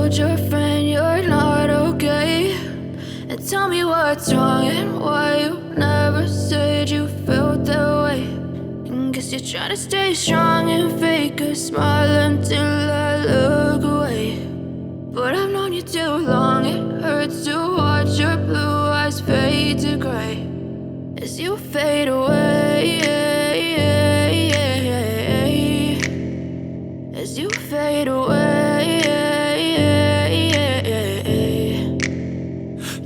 told your friend you're not okay, and tell me what's wrong and why you never said you felt that way. And guess you're trying to stay strong and fake a smile until I look away. But I've known you too long, it hurts to watch your blue eyes fade to gray as you fade away, as you fade away.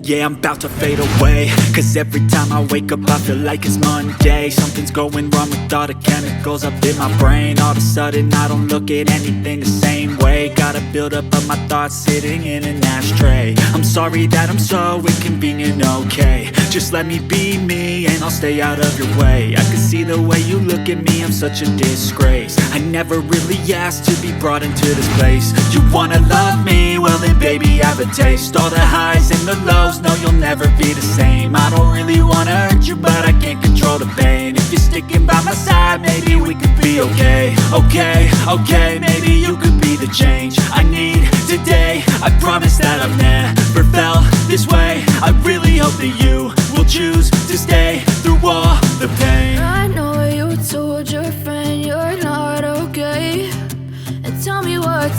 Yeah, I'm about to fade away, cause every time I wake up I feel like it's Monday. Something's going wrong with all the chemicals up in my brain. All of a sudden I don't look at anything the same way. Got a build up of my thoughts sitting in an ashtray. I'm sorry that I'm so inconvenient, okay. Just let me be me and I'll stay out of your way. I can see the way you look at me, I'm such a disgrace. I never really asked to be brought into this place. You wanna love me? Well then baby have a taste. All the highs and the lows, no, you'll never be the same. I don't really wanna hurt you, but I can't control the pain. If you're sticking by my side, maybe we could be okay. Okay, maybe you could